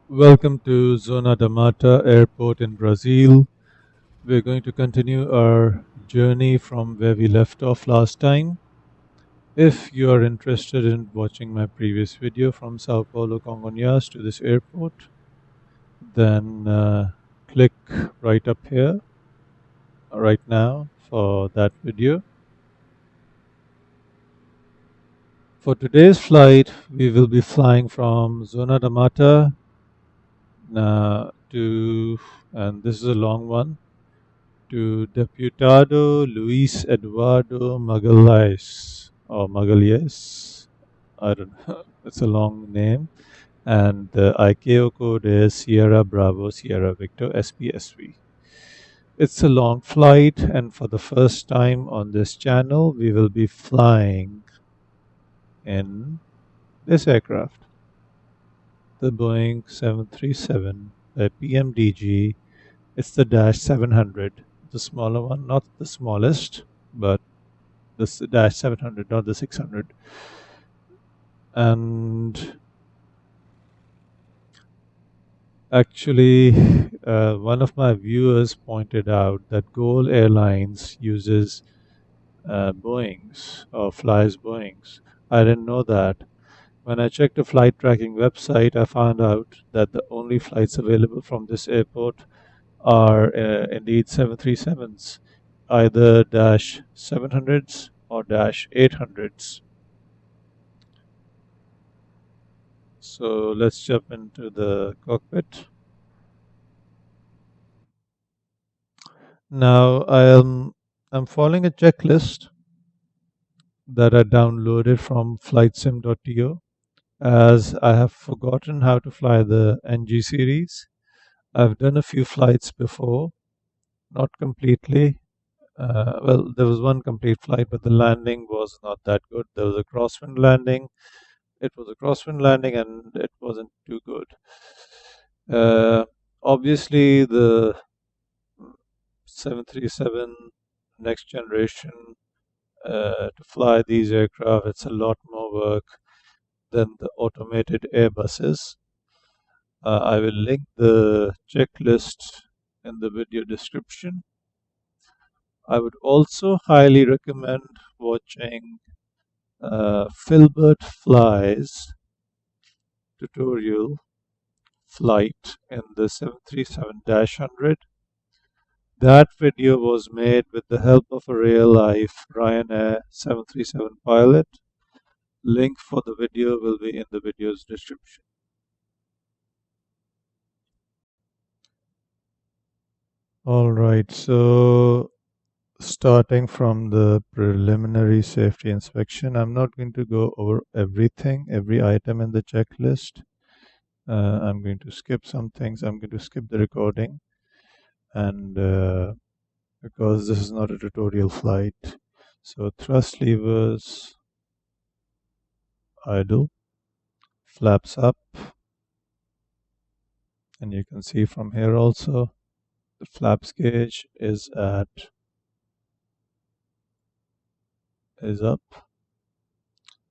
Welcome to Zona da Mata Airport in Brazil. We're going to continue our journey from where we left off last time. If you are interested in watching my previous video from Sao Paulo, Congonhas to this airport, then click right up here right now for that video. For today's flight, we will be flying from Zona da Mata and this is a long one, to Deputado Luís Eduardo Magalhães or Magalhães. I don't know. It's a long name. And the ICAO code is Sierra Bravo Sierra Victor Sbsv. It's a long flight, and for the first time on this channel, we will be flying in this aircraft, the Boeing 737 by Pmdg. It's the Dash 700, the smaller one, not the smallest, but this Dash 700, not the 600. And actually, one of my viewers pointed out that Gol Airlines uses Boeings or flies Boeings. I didn't know that. When I checked the flight tracking website, I found out that the only flights available from this airport are indeed 737s, either Dash 700s or Dash 800s. So let's jump into the cockpit. Now I'm following a checklist that I downloaded from flightsim.to, as I have forgotten how to fly the NG series. I've done a few flights before, not completely. Well, there was one complete flight, but the landing was not that good. There was a crosswind landing. It was a crosswind landing, and it wasn't too good. Obviously, the 737 next generation, to fly these aircraft, it's a lot more work than the automated Airbuses. I will link the checklist in the video description. I would also highly recommend watching Filbert Fly's tutorial flight in the 737-100. That video was made with the help of a real-life Ryanair 737 pilot. Link for the video will be in the video's description. Alright, so starting from the preliminary safety inspection, I'm not going to go over everything, every item in the checklist. I'm going to skip some things. I'm going to skip the recording, and because this is not a tutorial flight. So thrust levers idle, flaps up, and you can see from here also the flaps gauge is up.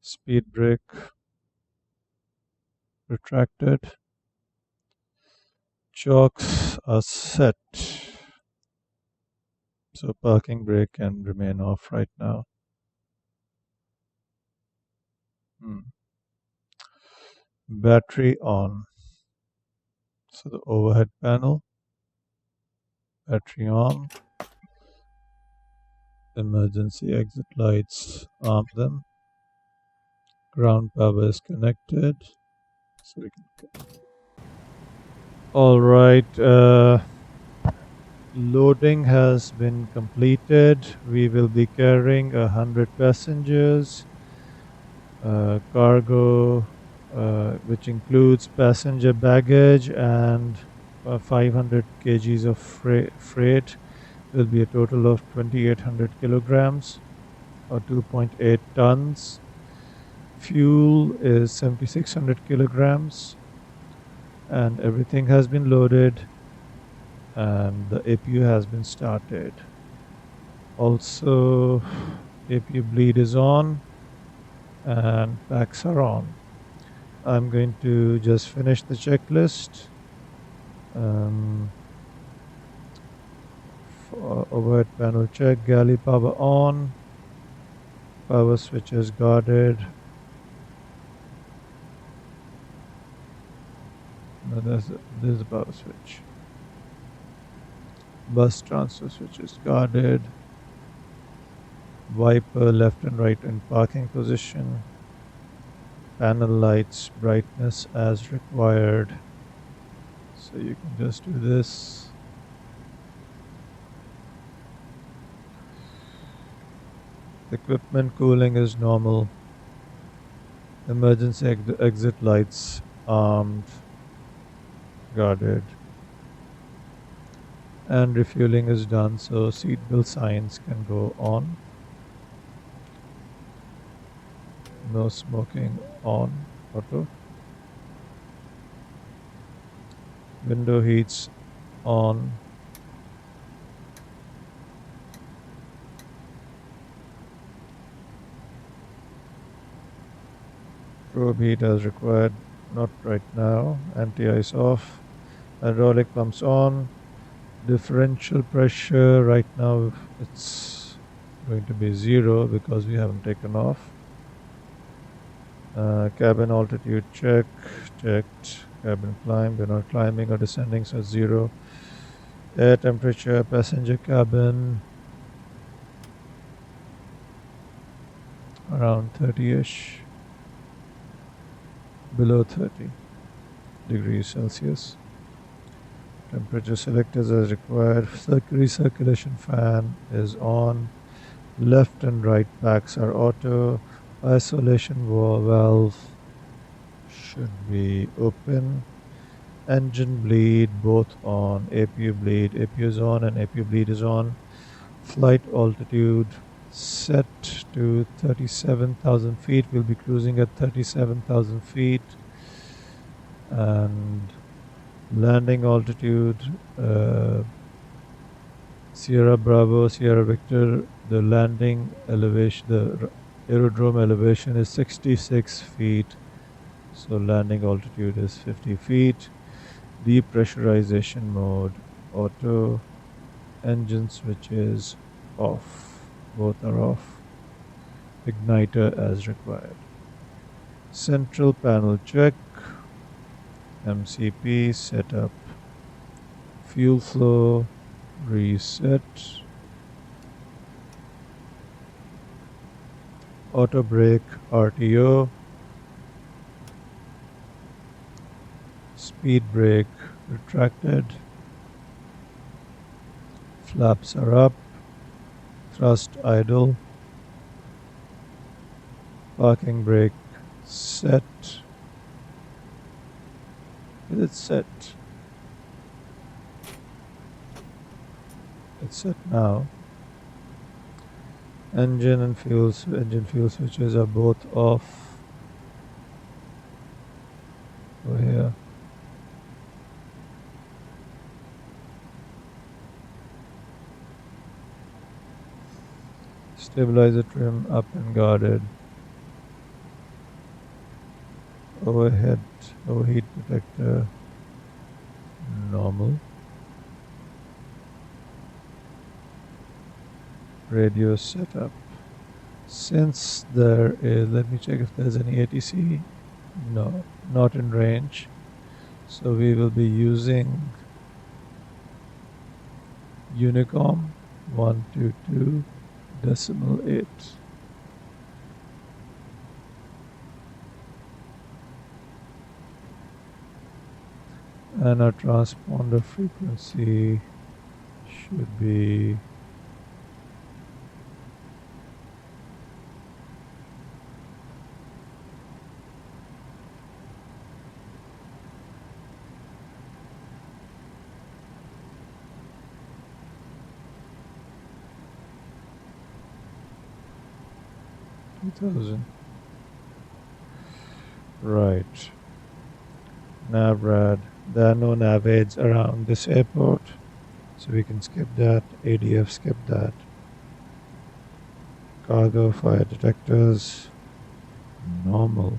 Speed brake retracted. Chocks are set. So parking brake can remain off right now. Battery on. So the overhead panel, battery on. Emergency exit lights, arm them. Ground power is connected. So we can. All right. Loading has been completed. We will be carrying 100 passengers. Cargo, which includes passenger baggage and 500 kgs of freight, will be a total of 2,800 kilograms or 2.8 tons. Fuel is 7,600 kilograms, and everything has been loaded, and the APU has been started. Also, APU bleed is on and packs are on. I'm going to just finish the checklist. For overhead panel check, galley power on, power switches guarded. No, there's a power switch. Bus transfer switches guarded. Wiper left and right in parking position. Panel lights brightness as required. So you can just do this. Equipment cooling is normal. Emergency exit lights armed, guarded. And refueling is done, so seatbelt signs can go on. No smoking on, auto. Window heats on. Probe heat as required, not right now. Anti-ice off. Hydraulic pumps on. Differential pressure right now it's going to be 0 because we haven't taken off. Cabin altitude checked. Cabin climb, we're not climbing or descending, so 0. Air temperature, passenger cabin around 30ish, below 30 degrees Celsius. Temperature selectors as required. Recirculation fan is on. Left and right packs are auto. Isolation valve should be open. Engine bleed both on. APU bleed. APU is on and APU bleed is on. Flight altitude set to 37,000 feet. We'll be cruising at 37,000 feet. And landing altitude, Sierra Bravo, Sierra Victor, the landing elevation, the aerodrome elevation is 66 feet. So landing altitude is 50 feet. Depressurization mode, auto. Engine switches off. Both are off. Igniter as required. Central panel check. MCP setup. Fuel flow reset. Auto brake RTO. Speed brake retracted. Flaps are up. Thrust idle. Parking brake set. Is it set? It's set now. Engine fuel switches are both off. Over here. Stabilizer trim up and guarded. Overheat protector normal. Radio setup. Since there is, let me check if there's any ATC. No, not in range. So we will be using Unicom 122.8. And our transponder frequency should be right. Navrad. There are no nav aids around this airport, so we can skip that. ADF, skip that. Cargo fire detectors normal.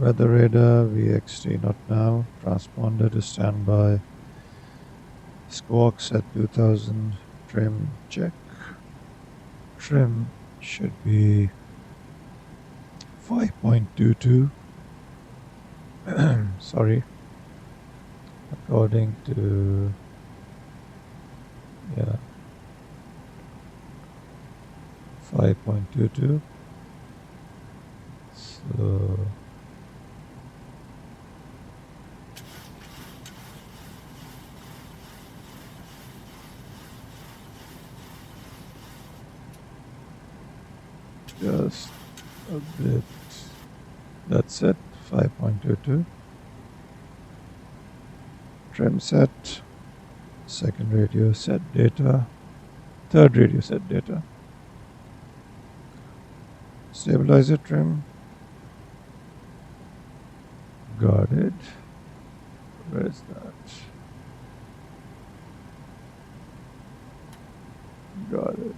Weather radar, VXT not now. Transponder to standby. Squawks at 2000. Trim check. Trim should be 5.22. Sorry. According to 5.22. So just a bit. That's it. 5.22. Trim set. Second radio set data. Third radio set data. Stabilizer trim. Guarded. Where is that? Guarded.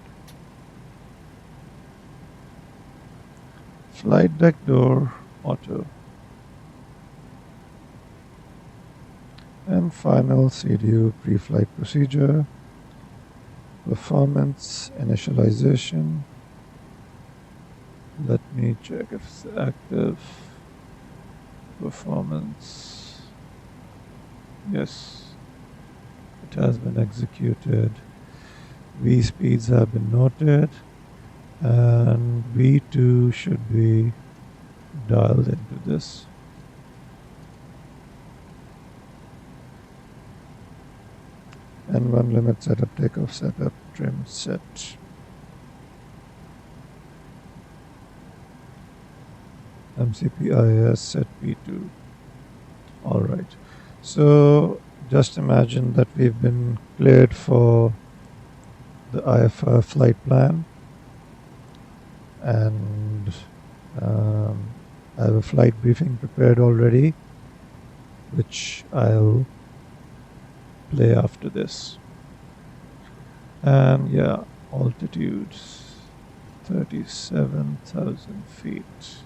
Flight deck door auto. And final CDU pre-flight procedure. Performance initialization. Let me check if it's active. Performance. Yes, it has been executed. V speeds have been noted, and V2 should be dialed into this. N1 limit setup, takeoff setup, trim set. MCPIS set P2. Alright, so just imagine that we've been cleared for the IFR flight plan, and I have a flight briefing prepared already, which I'll play after this. And yeah, altitude 37,000 feet.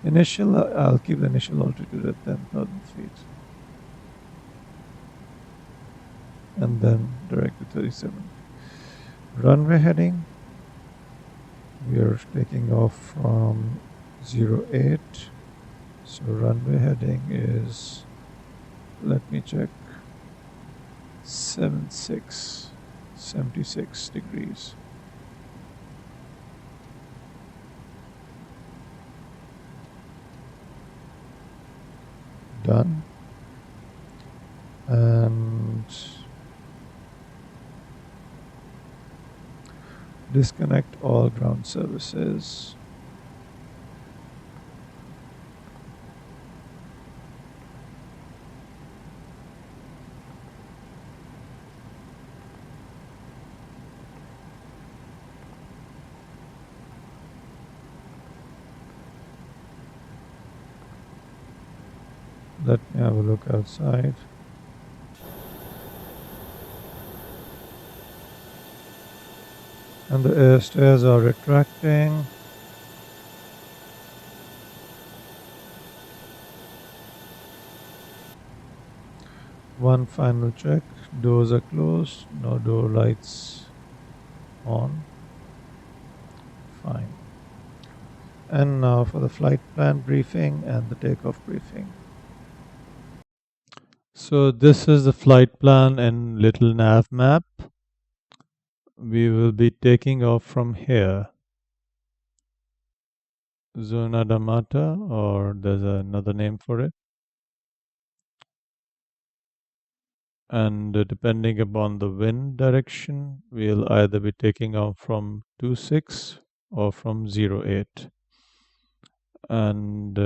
Initial, I'll keep the initial altitude at 10,000 feet. And then direct to 37. Runway heading, we are taking off from 08. So runway heading is, let me check, 76 degrees. Done. And disconnect all ground services. Let me have a look outside. And the air stairs are retracting. One final check. Doors are closed. No door lights on. Fine. And now for the flight plan briefing and the takeoff briefing. So this is the flight plan and little nav map. We will be taking off from here. Zona da Mata, or there's another name for it. And depending upon the wind direction, we'll either be taking off from 26 or from 08. And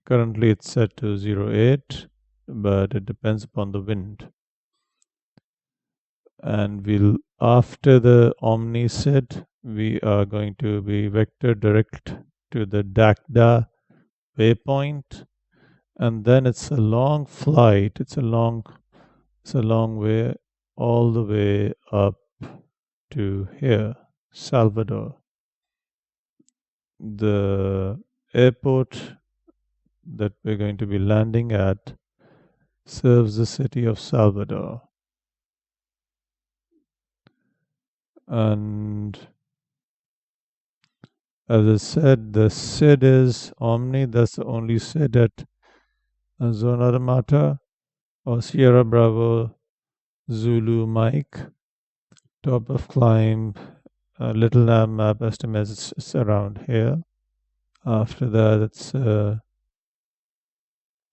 currently it's set to 08, but it depends upon the wind. And we'll, after the Omni set, we are going to be vector direct to the DAKDA waypoint, and then it's a long flight. It's a long way, all the way up to here, Salvador. The airport that we're going to be landing at serves the city of Salvador. And as I said, the SID is Omni. That's the only SID at Zona Mata or Sierra Bravo Zulu Mike. Top of climb, Little Lamb map estimates it's around here. After that, it's a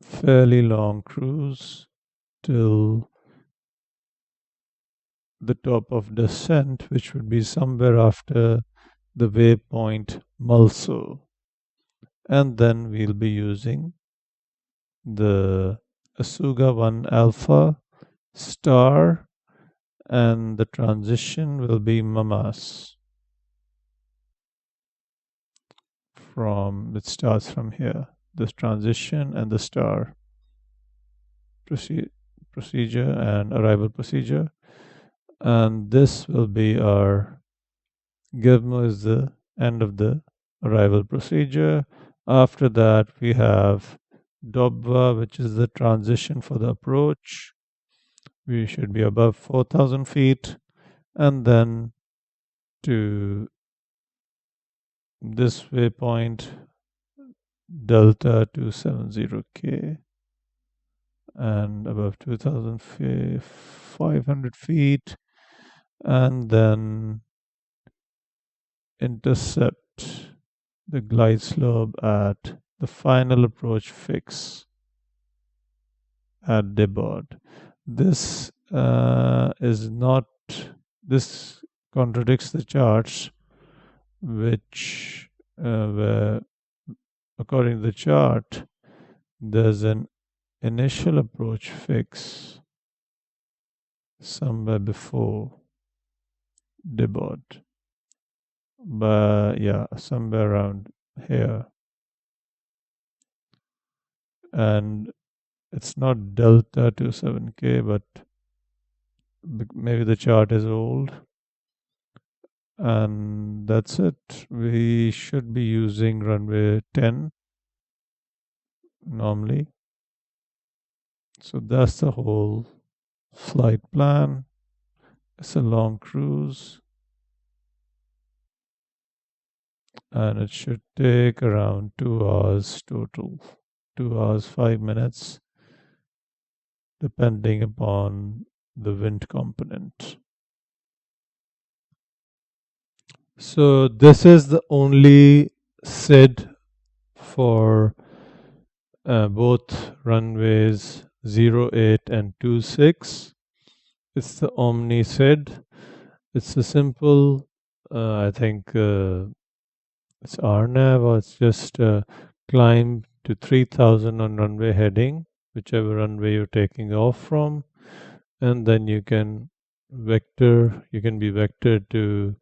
fairly long cruise till the top of descent, which would be somewhere after the waypoint MULSO. And then we'll be using the Asuga 1 Alpha star, and the transition will be Mamas. It starts from here, this transition and the star procedure and arrival procedure. And this will be our Gizmo is the end of the arrival procedure. After that, we have Dobwa, which is the transition for the approach. We should be above 4,000 feet. And then to this waypoint, Delta 270K, and above 2,500 feet. And then intercept the glide slope at the final approach fix at deboard. This this contradicts the charts, which where according to the chart there's an initial approach fix somewhere before deboard, but yeah, somewhere around here, and it's not Delta 27K, but maybe the chart is old. And that's it. We should be using runway 10 normally. So that's the whole flight plan. It's a long cruise, and it should take around 2 hours total. 2 hours, 5 minutes, depending upon the wind component. So this is the only SID for both runways 08 and 26. It's the Omni SID. It's a simple, I think it's RNAV, or it's just climb to 3,000 on runway heading, whichever runway you're taking off from, and then you can be vectored to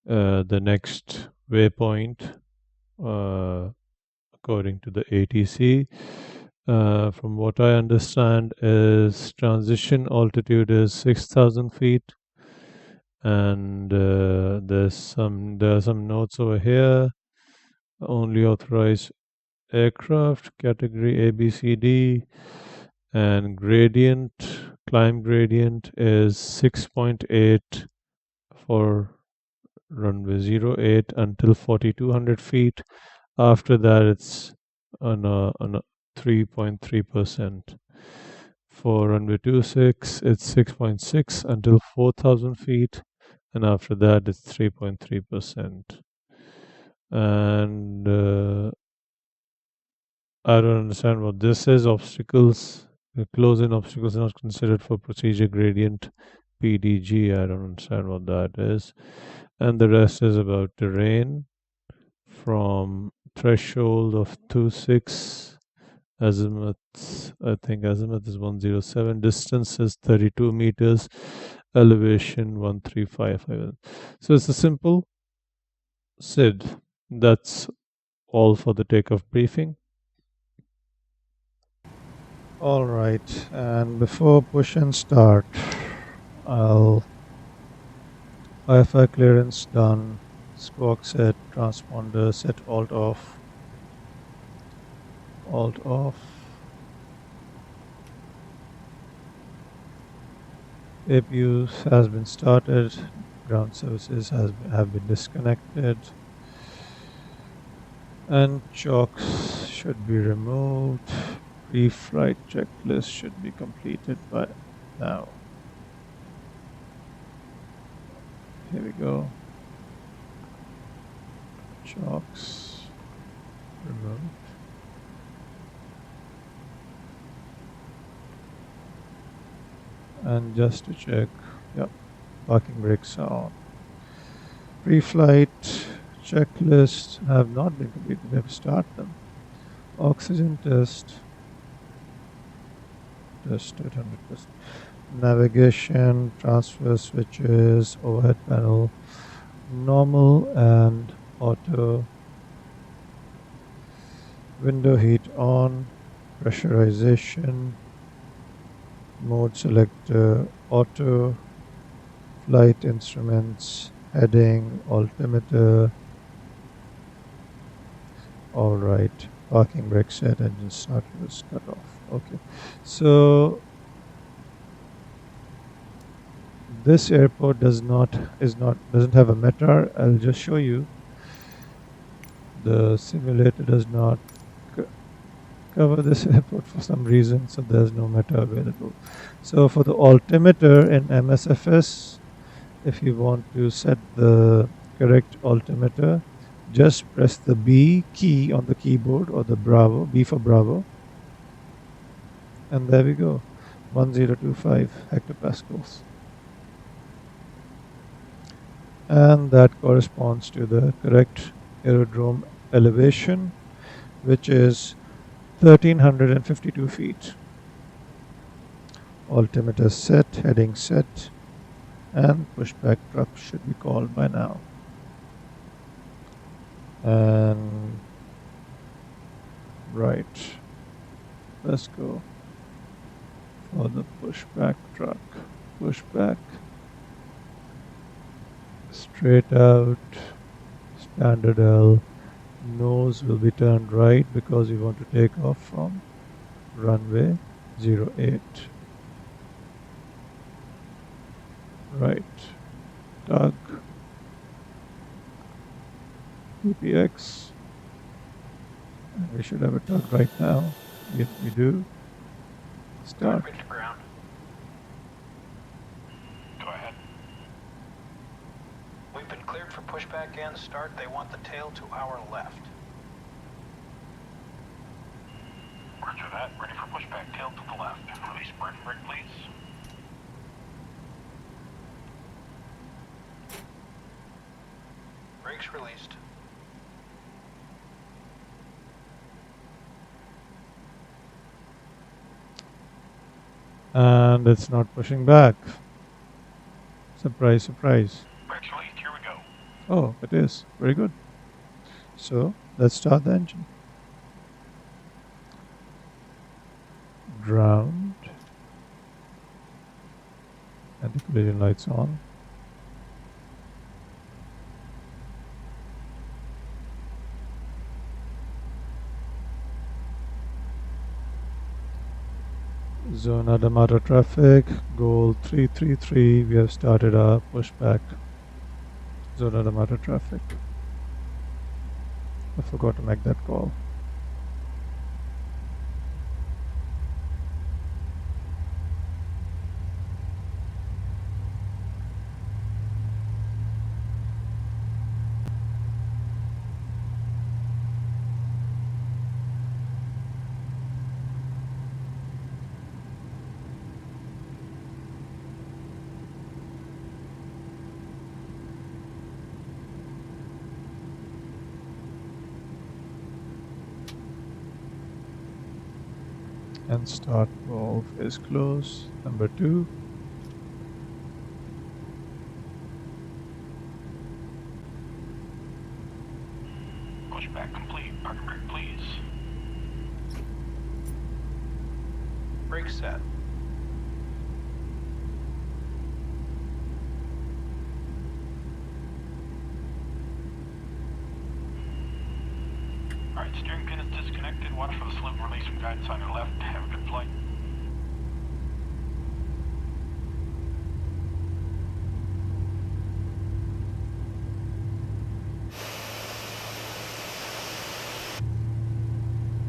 the next waypoint according to the ATC. From what I understand, is transition altitude is 6,000 feet, and there are some notes over here. Only authorized aircraft category A, B, C, D, and climb gradient is 6.8 for runway 08 until 4,200 feet. After that, it's on a 3.3%. For runway 26, it's 6.6 until 4,000 feet, and after that, it's 3.3%. And I don't understand what this is. Obstacles, close-in obstacles are not considered for procedure gradient Pmdg. I don't understand what that is. And the rest is about terrain from threshold of 26, azimuth, I think azimuth is 107, distance is 32 meters, elevation 1355. So it's a simple SID. That's all for the takeoff briefing. All right, and before push and start, Wi-Fi clearance done, squawk set, transponder set alt off. Alt off. APU has been started. Ground services have been disconnected. And chocks should be removed. Pre-flight checklist should be completed by now. Here we go. Chocks removed. And just to check, yep, parking brakes are on. Pre-flight checklists have not been completed. We have to start them. Oxygen test at 100%. Navigation, transfer switches, overhead panel, normal and auto. Window heat on, pressurization, mode selector, auto, flight instruments, heading, altimeter. All right, parking brake set, engine start was cut off. Okay, so this airport doesn't have a METAR. I'll just show you. The simulator does not cover this airport for some reason, so there's no METAR available. So for the altimeter in MSFS, if you want to set the correct altimeter, just press the B key on the keyboard, or the Bravo, B for Bravo, and there we go, 1025 hectopascals. And that corresponds to the correct aerodrome elevation, which is 1352 feet. Altimeter set, heading set, and pushback truck should be called by now. And right, let's go for the pushback truck. Pushback, straight out, standard L. Nose will be turned right because we want to take off from runway 08. Right, tug, PPX, and we should have a tug right now. Yes, we do. Start. Bridge to ground. Go ahead. We've been cleared for pushback and start. They want the tail to our left. Roger that. Ready for pushback. Tail to the left. Release brake, please. Brakes released. And it's not pushing back. Surprise, surprise. Brakes released. Here we go. Oh, it is. Very good. So let's start the engine. Ground. And the collision lights on. Zona D'Amato traffic, goal 333. We have started our pushback. Zona D'Amato traffic. I forgot to make that call. And start valve is closed. Number 2. Pushback complete. Parking brake, please. Brake set. Alright, steering pin is disconnected. Watch for the slip release from guidance on your left. Have a good flight.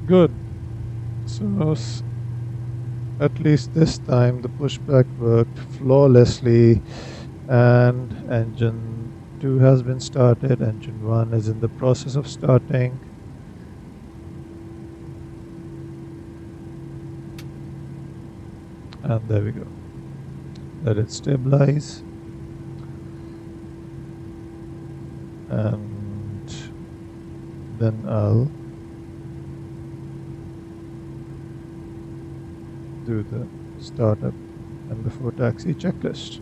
Good. So at least this time the pushback worked flawlessly, and engine 2 has been started. Engine 1 is in the process of starting. And there we go. Let it stabilize. And then I'll do the startup and before taxi checklist.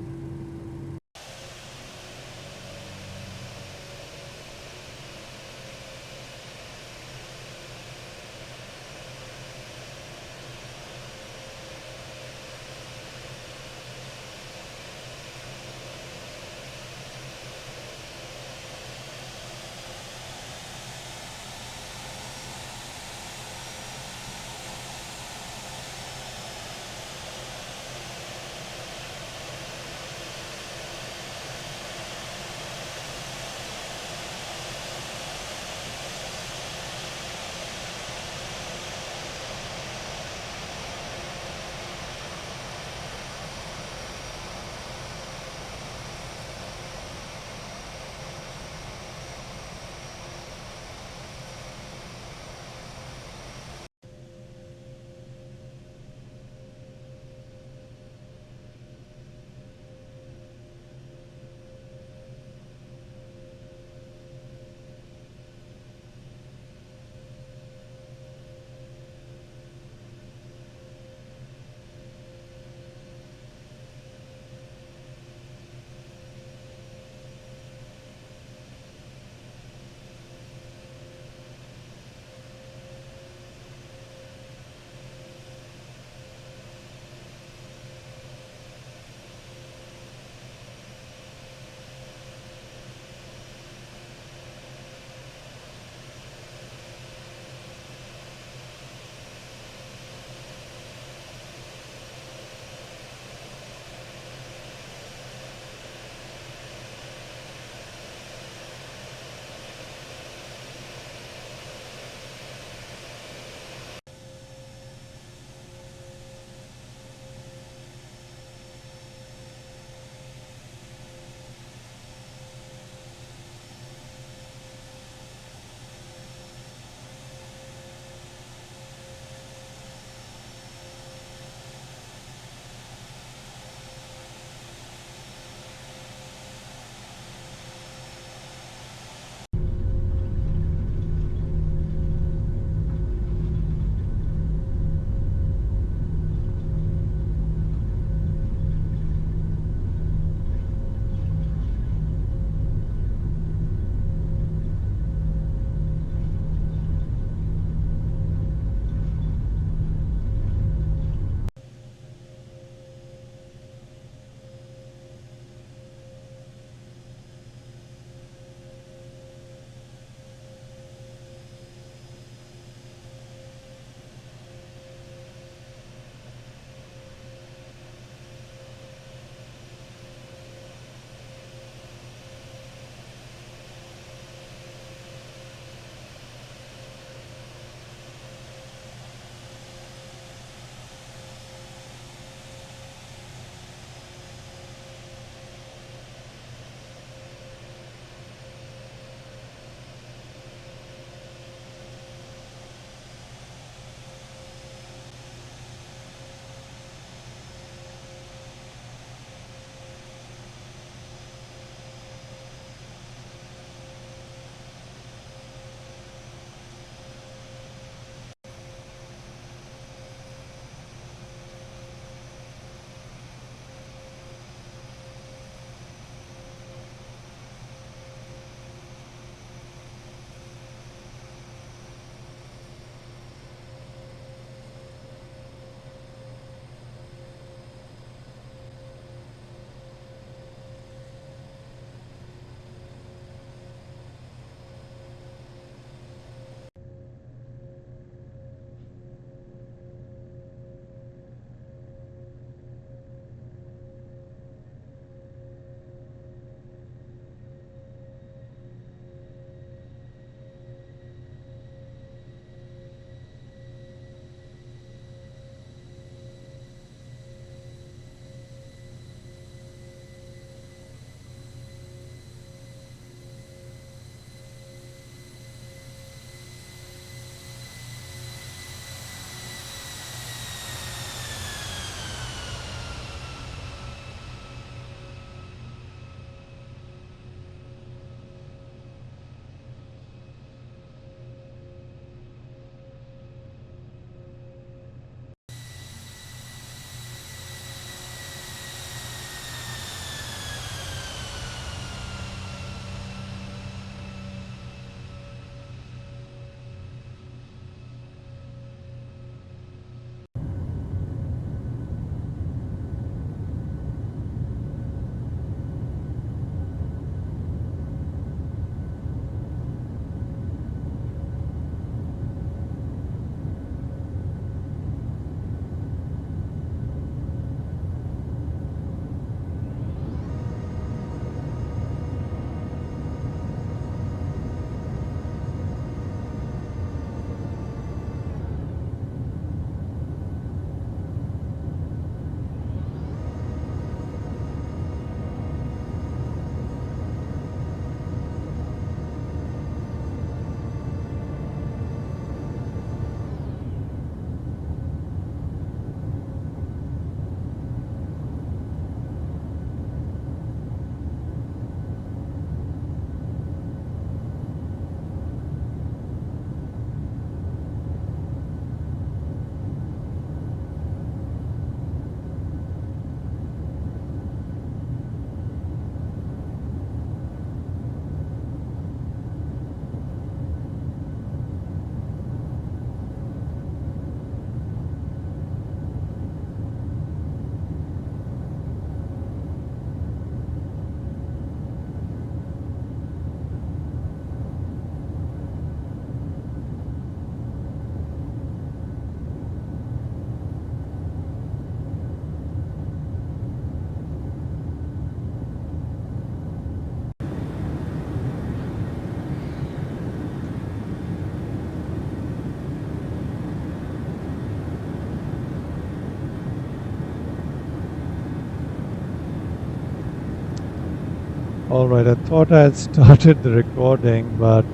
Alright, I thought I had started the recording, but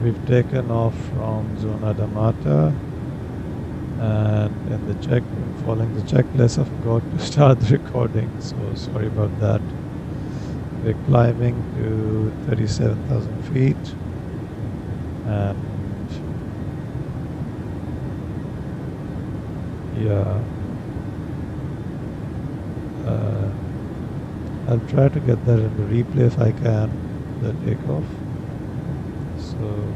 we've taken off from Zona Damata, and in following the checklist, I forgot to start the recording, so sorry about that. We're climbing to 37,000 feet, and yeah, I'll try to get that in the replay if I can, the takeoff. So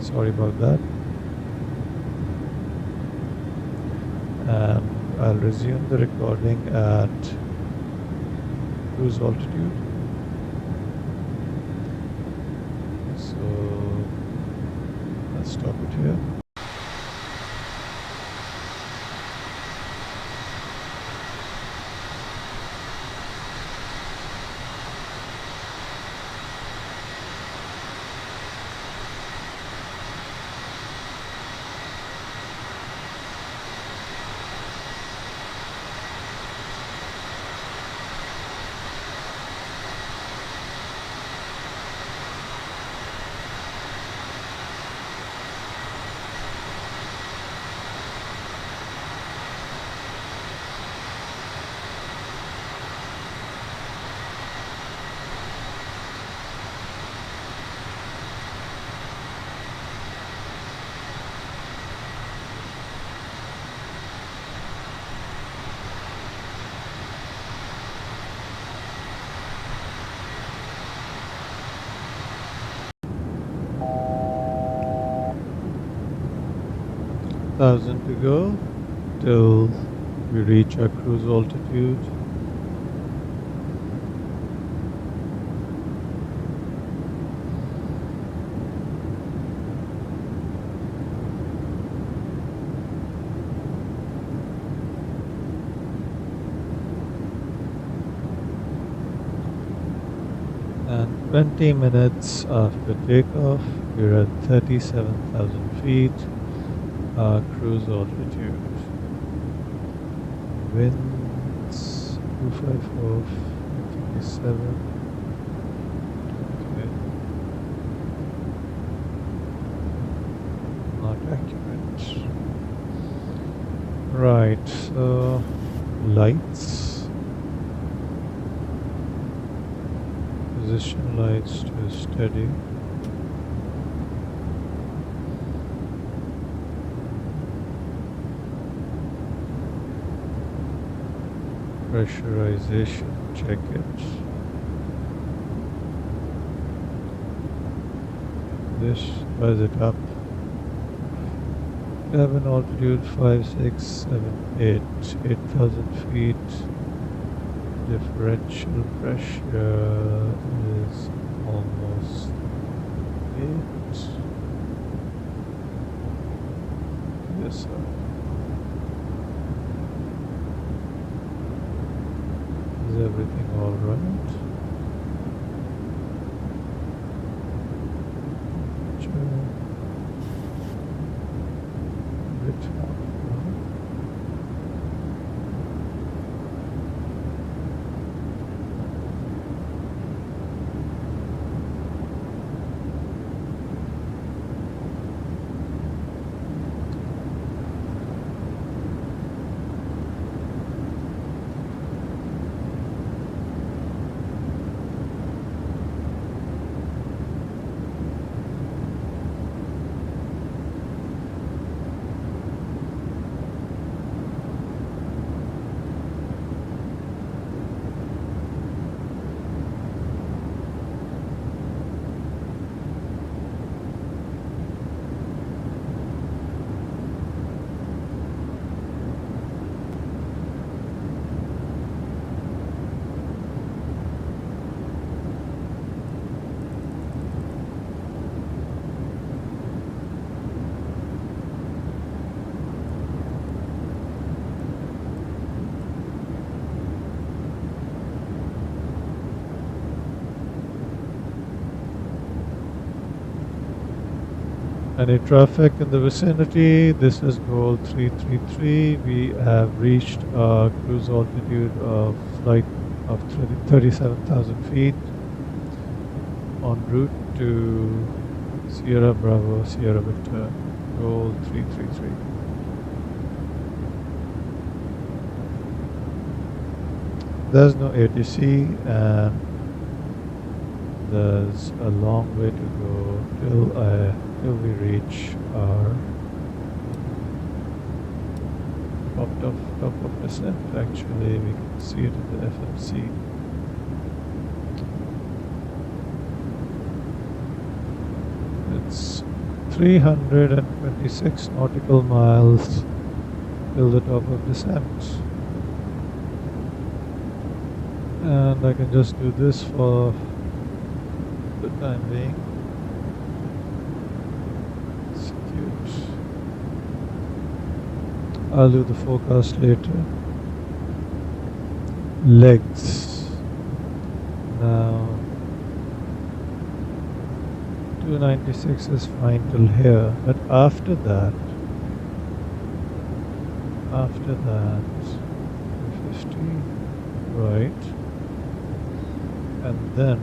sorry about that. And I'll resume the recording at cruise altitude. So let's stop it here. Thousand to go till we reach our cruise altitude. And 20 minutes after takeoff, we're at 37,000 feet. Cruise altitude. Winds 254, 57. Okay. Not accurate. Right, so lights. Position lights to steady. Pressurization, check it. This buzz it up. Cabin altitude 5, 6, 7, 8, 8,000 feet. Differential pressure is almost 8. Yes, sir. Is everything all right? Bit more. Any traffic in the vicinity? This is goal 333. We have reached a cruise altitude of flight of 37,000 feet. en route to Sierra Bravo, Sierra Victor, roll 333. There's no ATC and there's a long way to go till we reach our top of descent. Actually, we can see it in the FMC. It's 326 nautical miles till the top of descent. And I can just do this for the time being. Execute. I'll do the forecast later. Legs. Now 296 is fine till here, but after that 250, right, and then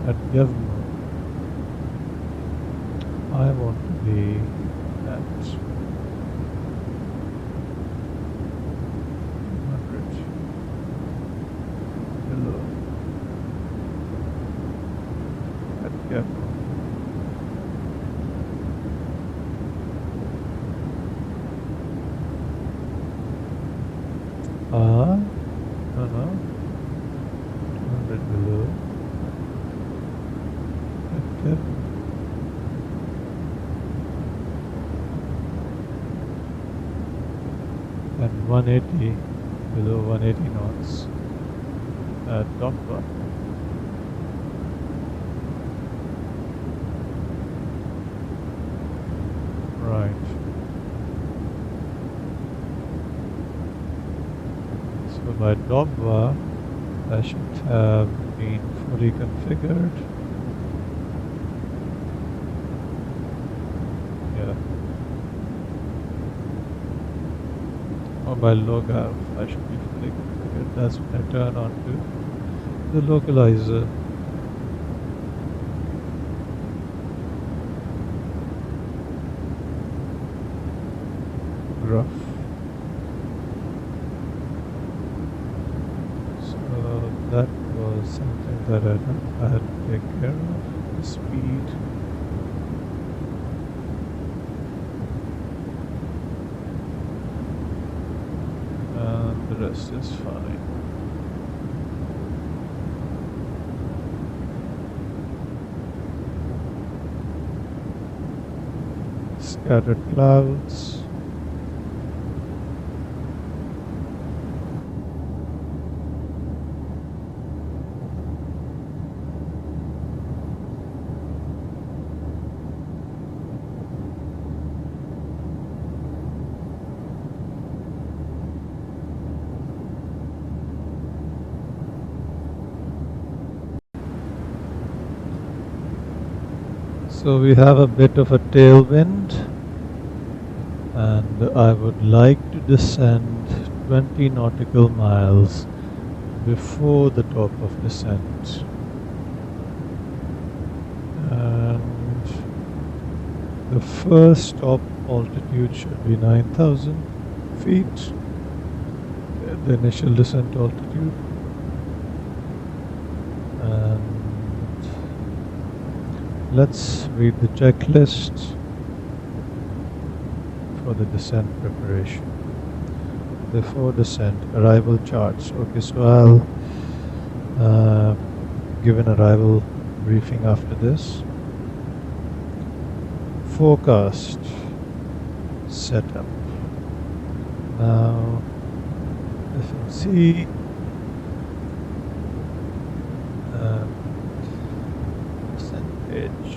at government I want to be at 100 below at government. No, 200 below. Okay. And 180 below 180 knots at DAKDA. Right. So by DAKDA, I should have been fully configured. Yeah. Or by logout, I should be fully configured. That's when I turn on to the localizer. Graph. That was something that I had to take care of, the speed. And the rest is fine. Scattered clouds. So we have a bit of a tailwind, and I would like to descend 20 nautical miles before the top of descent. And the first stop altitude should be 9,000 feet, the initial descent altitude. And let's read the checklist for the descent preparation. Before descent, arrival charts. Okay, so I'll give an arrival briefing after this. Forecast setup. Now, FMC. Percentage.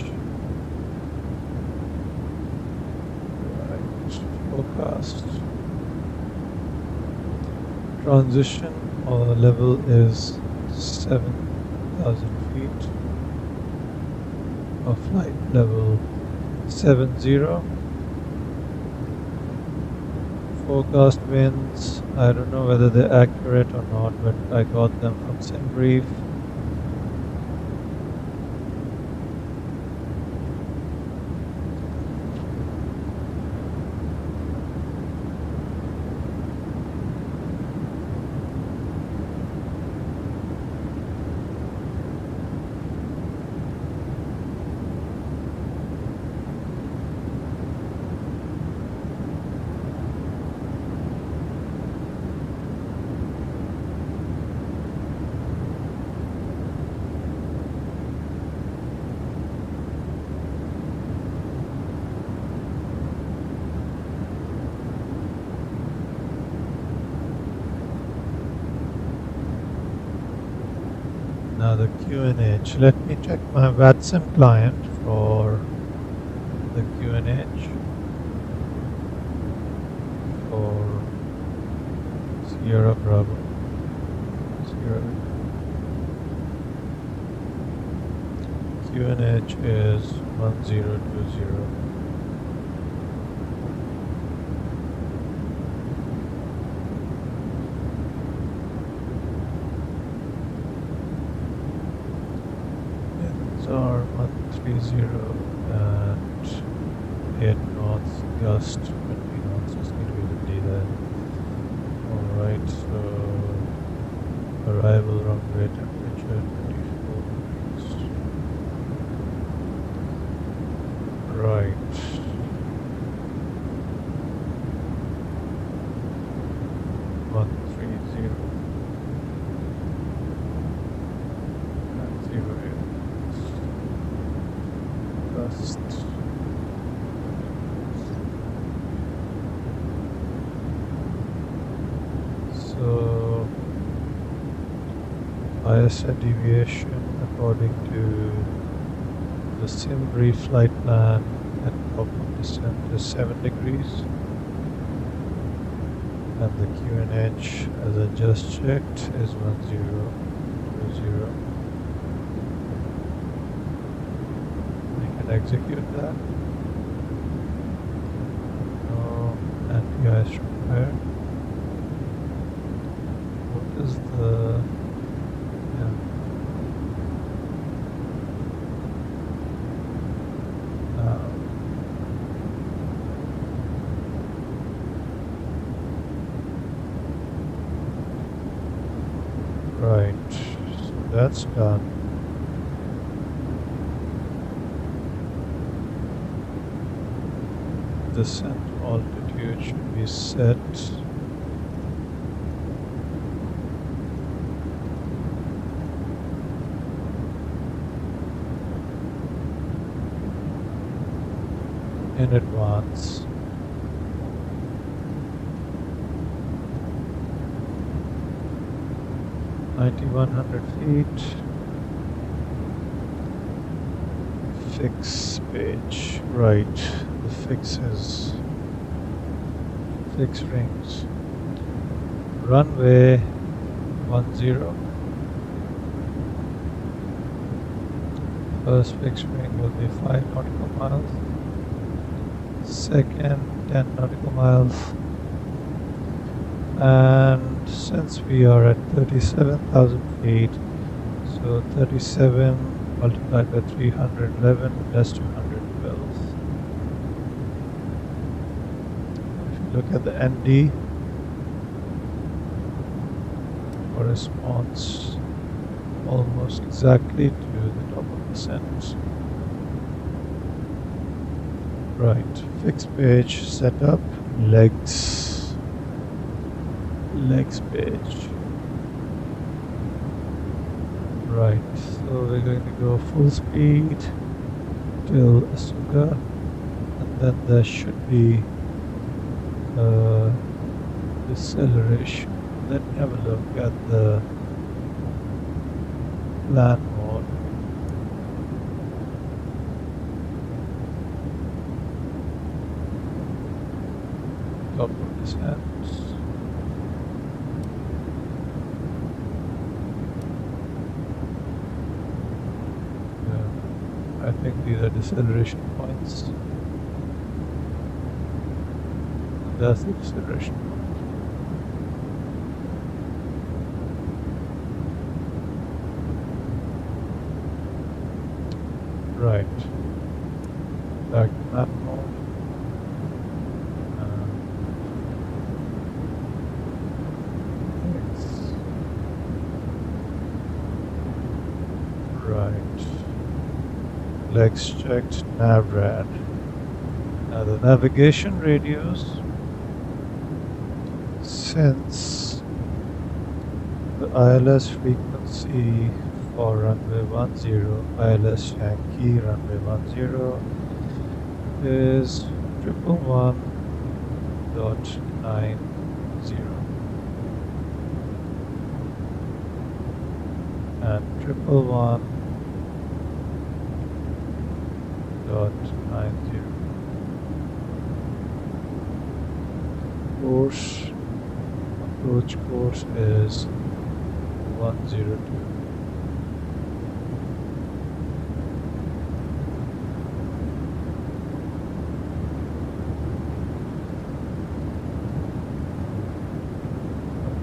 Right. Forecast. Transition level is 7,000 feet. Of flight level 70. Forecast winds, I don't know whether they're accurate or not, but I got them from SimBrief. The QNH. Let me check my Vatsim client for the QNH for Sierra Bravo. QNH is 1020. Are 130 and 8 knots, gust 20 knots is going to be the data. Alright, so arrival runway temperature 24 degrees. Right. So ISA deviation according to the Sbsv flight plan at top of descent is 7 degrees, and the QNH, as I just checked, is 1020. We can execute that. No anti-ice required. What is the right, so that's done. Descent altitude should be set in advance. (9,100 feet). Fix page. Right. The fixes. Fix rings. Runway 10. First fixed ring will be 5 nautical miles. Second 10 nautical miles. And since we are at 37,000 feet, so 37 multiplied by 311 less 212. If you look at the ND, corresponds almost exactly to the top of descent. Right, fixed page setup, legs page. Right, so we're going to go full speed till Asuka, and then there should be deceleration. Let me have a look at the land mode. Top of descent. I think these are deceleration points. That's the deceleration point. Right. Back to map mode. Right. Legs checked, navran. Now the navigation radius, since the ILS frequency for runway 10, ILS Yankee runway 10 is 111.90. and 111.90. Course, approach course is 102.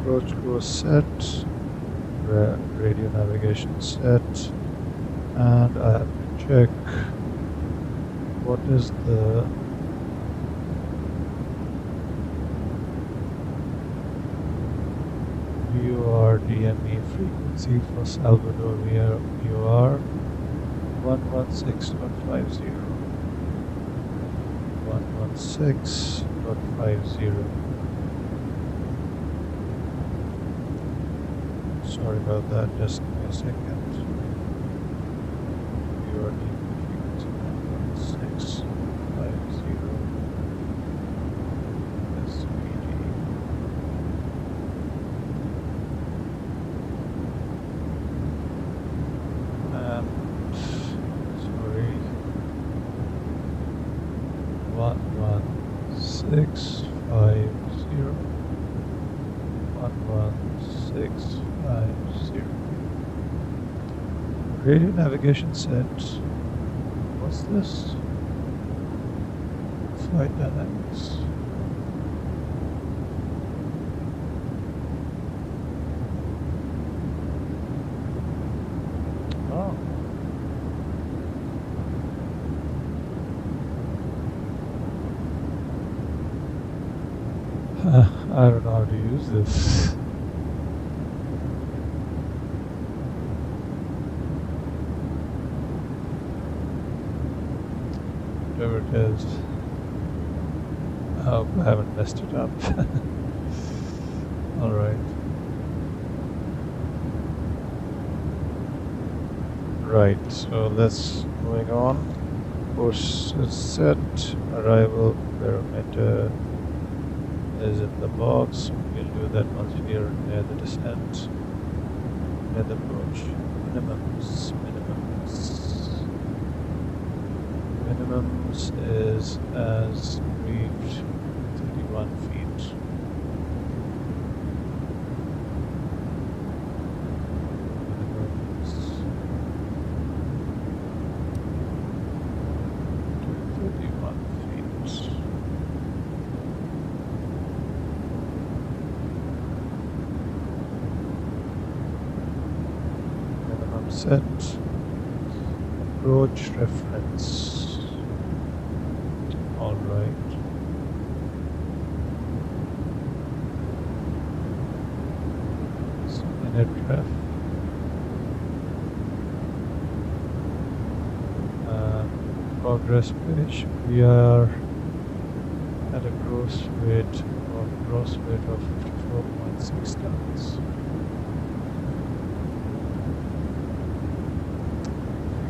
Approach course set, radio navigation set, and I have to check what is the VOR DME frequency for Salvador. VOR 116.50. 116.50. Sorry about that, just give me a second. VOR DME frequency 116.50. Sbzm. Sorry, 11650. 11650. Radio navigation set. What's this? Flight dynamics. Oh. I don't know how to use this. Whatever it is. I hope I haven't messed it up. Alright. Right, so let's moving on. Course is set. Arrival parameter is in the box. We'll do that once we are near the descent. Near the approach. Minimums. Minimums is as briefed 31 feet. Minimums 31 feet. Minimum set. Approach reference. Alright. So init ref. Progress page. We are at a gross weight of 54.6 tons.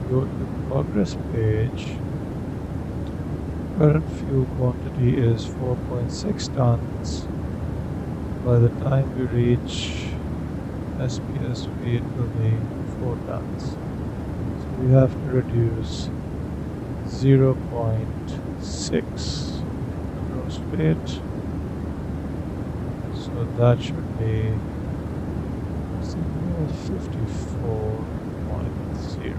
Go to the progress page. Current fuel quantity is 4.6 tons. By the time we reach Sbsv, it will be 4 tons. So we have to reduce 0.6 gross weight. So that should be 54.0.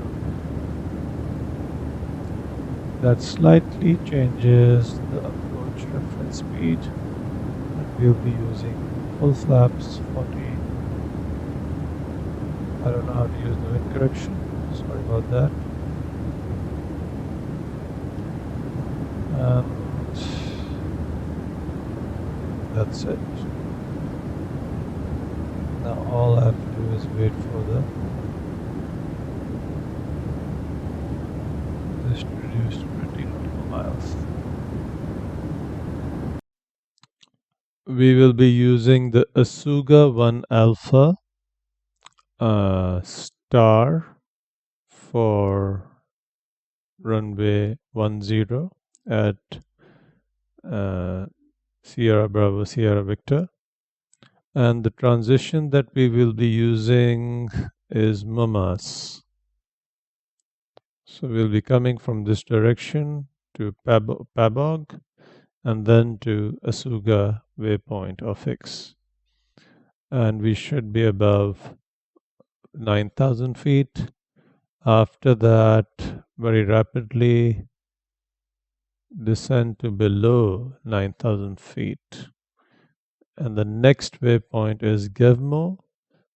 That slightly changes the approach reference speed, and we'll be using full flaps 40. I don't know how to use the wind correction, sorry about that. And that's it. Now all I have to do is wait for this to reduce to 20 nautical miles. We will be using the Asuga 1 Alpha star for runway 10 at Sierra Bravo Sierra Victor, and the transition that we will be using is Mumas. So we'll be coming from this direction to Pabog and then to Asuga waypoint or fix. And we should be above 9,000 feet. After that, very rapidly descend to below 9,000 feet. And the next waypoint is Gevmo.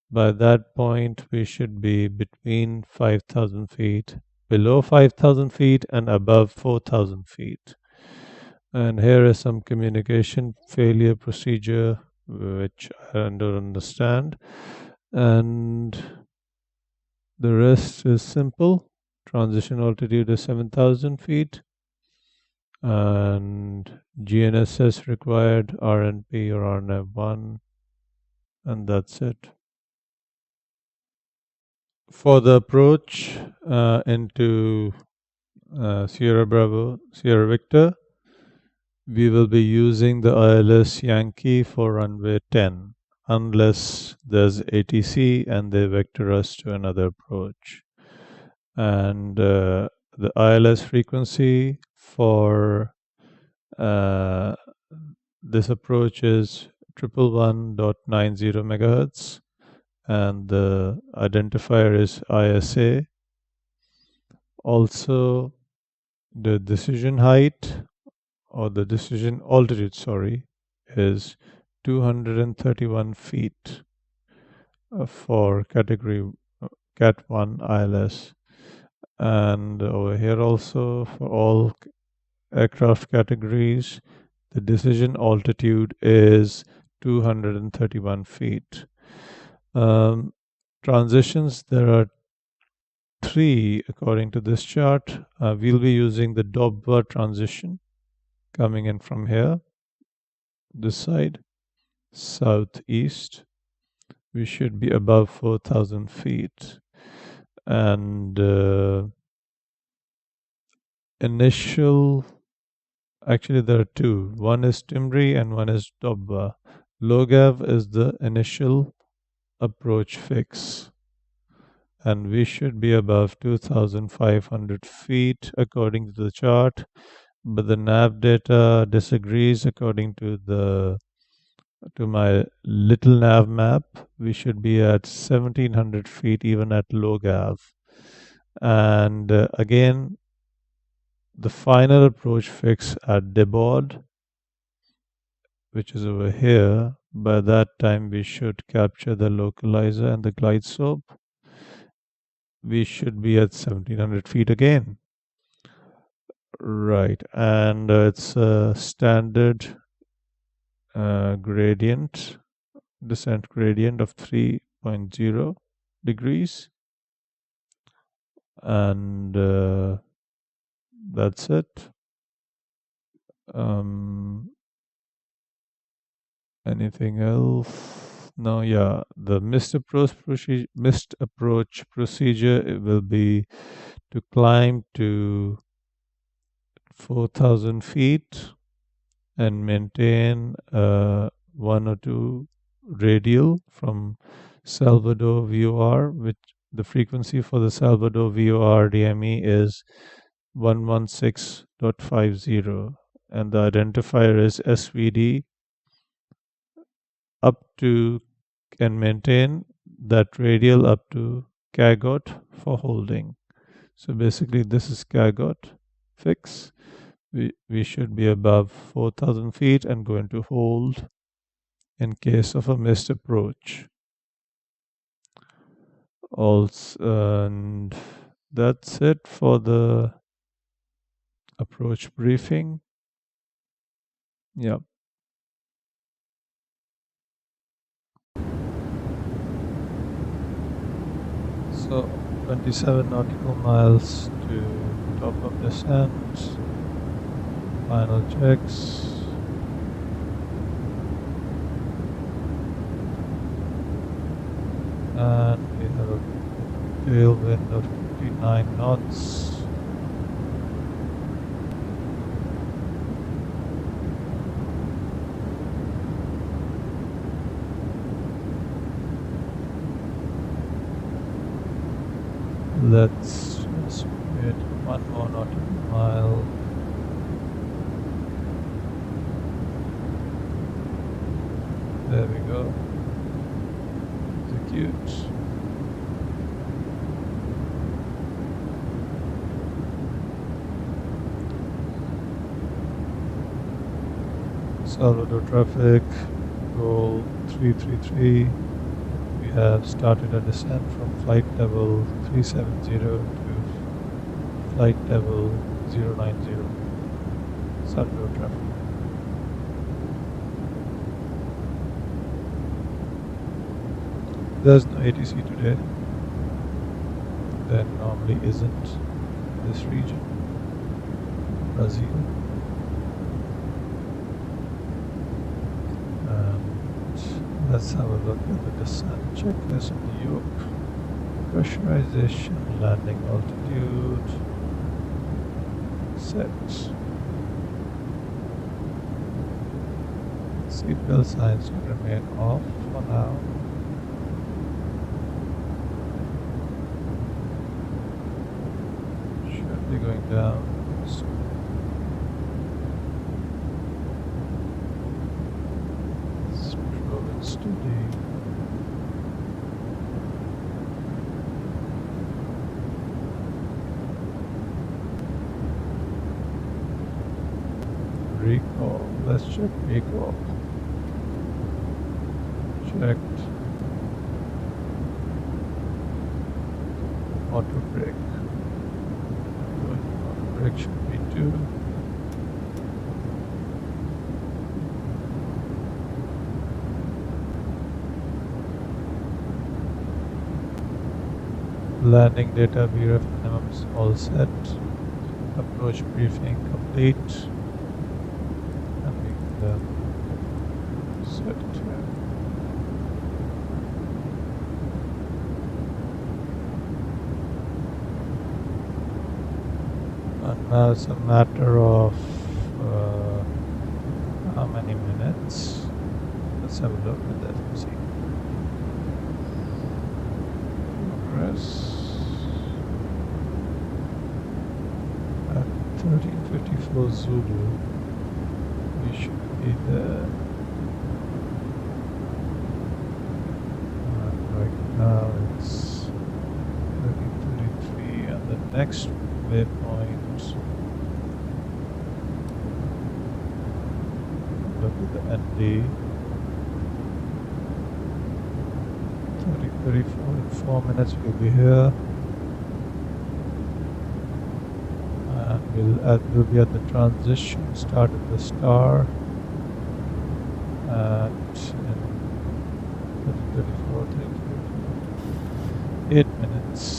By that point, we should be between 5,000 feet, below 5,000 feet, and above 4,000 feet. And here is some communication failure procedure, which I don't understand. And the rest is simple. Transition altitude is 7,000 feet. And GNSS required, RNP or RNAV1. And that's it. For the approach into Sierra Bravo, Sierra Victor, we will be using the ILS Yankee for runway 10, unless there's ATC and they vector us to another approach. And the ILS frequency for this approach is 111.90 megahertz, and the identifier is ISA. Also, the decision height or the decision altitude, is 231 feet for category Cat 1 ILS. And over here also, for all aircraft categories, the decision altitude is 231 feet. Transitions, there are 3 according to this chart. We'll be using the Dobwa transition coming in from here, this side, southeast. We should be above 4,000 feet. And initial, actually there are 2. One is Timri and one is Dobwa. Logav is the initial approach fix. And we should be above 2,500 feet according to the chart. But the nav data disagrees according to my little nav map. We should be at 1,700 feet even at low gav. And again, the final approach fix at Debord, which is over here. By that time, we should capture the localizer and the glide slope. We should be at 1,700 feet again. Right, and it's a standard gradient, descent gradient of 3.0 degrees. And that's it. Anything else? No, yeah. The missed approach procedure, it will be to climb to 4,000 feet and maintain 1 or 2 radial from Salvador VOR, which the frequency for the Salvador VOR DME is 116.50, and the identifier is SVD, up to, and maintain that radial up to Cagot for holding. So basically this is Cagot fix. We should be above 4,000 feet and going to hold in case of a missed approach. Also, and that's it for the approach briefing. Yep. So 27 nautical miles to top of descent. Final checks. And we have a tailwind of 59 knots. Let's just wait 1 more nautical mile. There we go. Execute. Salvador traffic, goal 333. We have started a descent from flight level 370 to flight level 090. Salvador traffic. There's no ATC today. There normally isn't in this region. Brazil. Let's have a look at the descent checklist on the yoke. Pressurization, landing altitude, set. Seatbelt signs will remain off for now. Should be going down soon. Steady. Recall. Let's check recall. Checked. Auto brake. Auto brake should be 2. Landing data VRF minimums all set. Approach briefing complete. And we can set it here. And now it's a matter of how many minutes. Let's have a look at that and see. Progress. 1354 Zulu. We should be there. Right now it's 1333 and the next waypoint. Look at the ND. 1334 in 4 minutes we'll be here. We'll be at the transition, start at the star, and in 34, 8 minutes.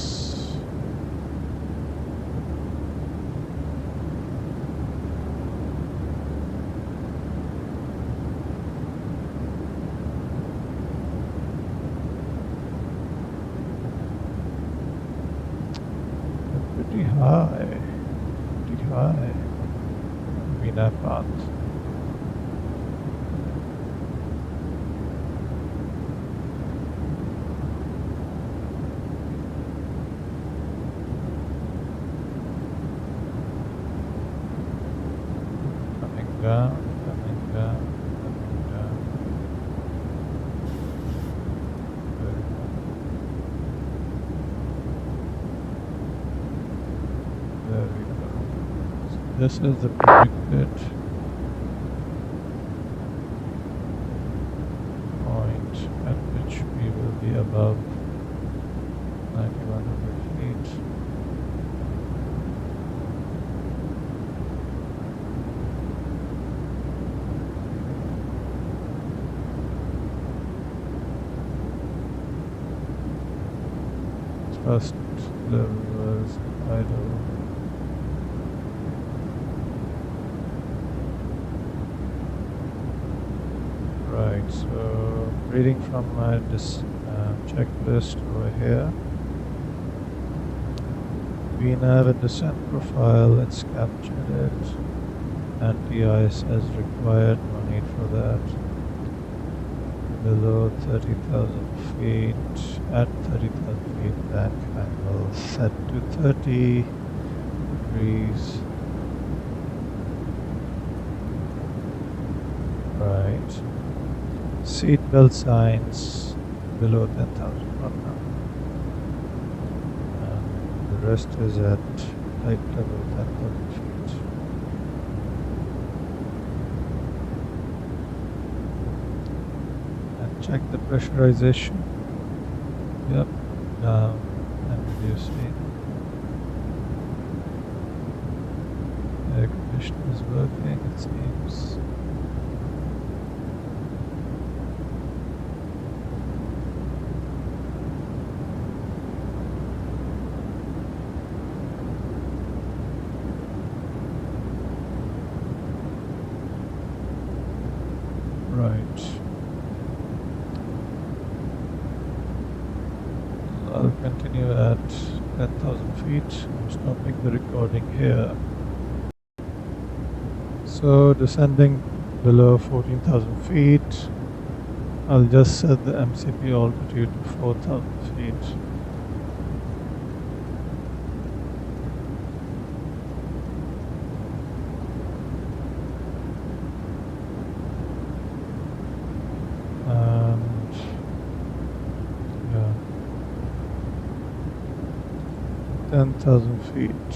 They're pretty high. Vina path. Coming down, coming down, coming down. There we go. This is the predicted point at which we will be above 9100 feet. Thrust levels idle. Right, so reading from my checklist over here. We nav a descent profile, let's capture it. Anti-ice as required, no need for that. below 30,000 feet. At 30,000 feet, bank angle set to 30 degrees. Right. Seat belt signs below 10,000 right now. And the rest is at type level 10,000 feet. Check the pressurization. Yep, down and reducing. Air conditioner is working, it seems. Right. I'll continue at 10,000 feet. I'm stopping the recording here. So descending below 14,000 feet, I'll just set the MCP altitude to 4,000 feet. And yeah, 10,000 feet,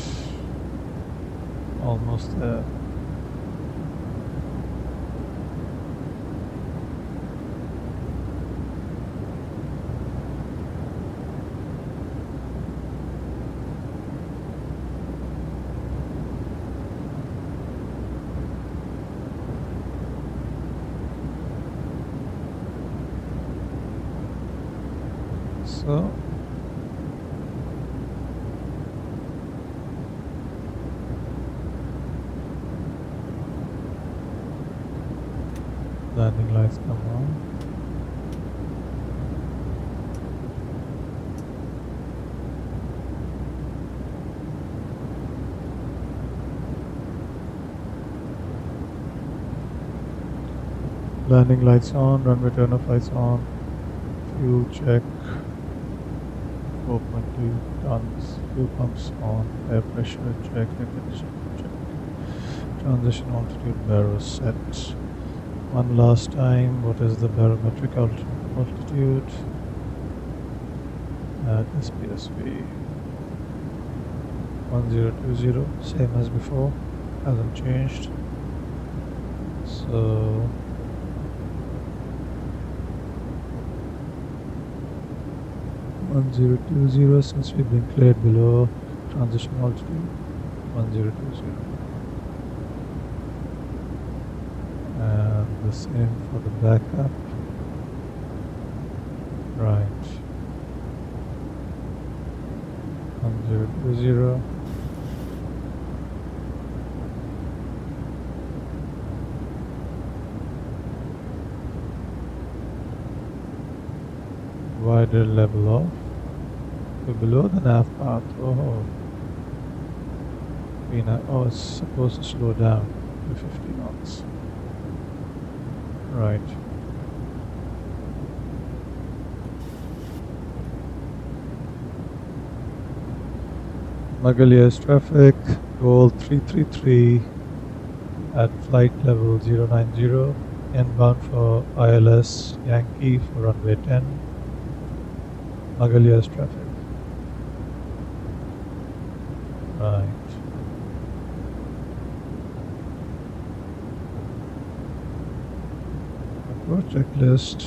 almost there. So landing lights come on. Landing lights on, runway turn off lights on, fuel check, 4.2 tons, fuel pumps on, air pressure check, air conditioning check, transition altitude barrow set. One last time, what is the barometric altitude at Sbsv? 1020, same as before, hasn't changed. So 1020, since we've been cleared below transition altitude, 1020. And the same for the backup. Right. 1020. Wider level off. We're below the nav path. Oh, oh, it's supposed to slow down to 50 knots. Right. Magalhães traffic, goal 333 at flight level 090, inbound for ILS Yankee for runway 10. Magalhães traffic. Right. Approach checklist,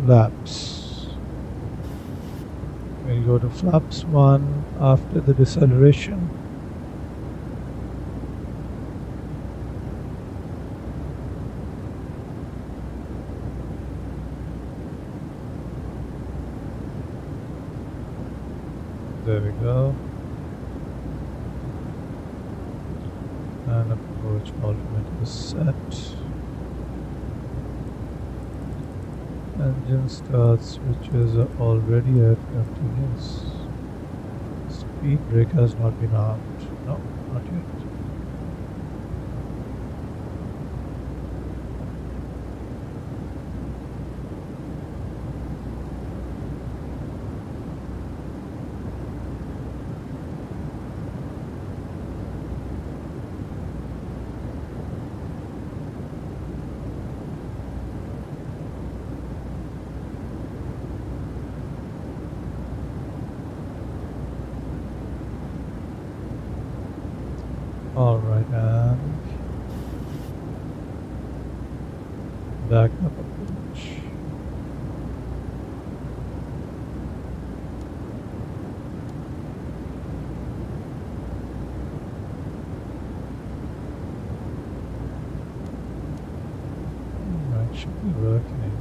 flaps. We'll go to flaps 1 after the deceleration. There we go. And approach altimeter set. Engine start switches are already at continuous. Speed brake has not been armed. No, not yet. Alright, and DAKDA approach. Alright, should be working.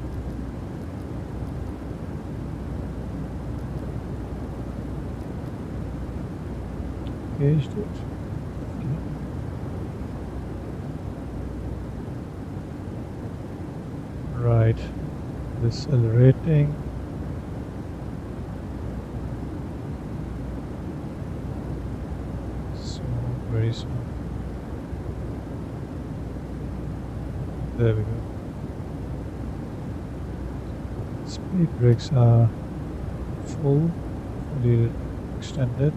Engaged it. Right, decelerating. Soon, very soon. There we go. Speed brakes are fully extended.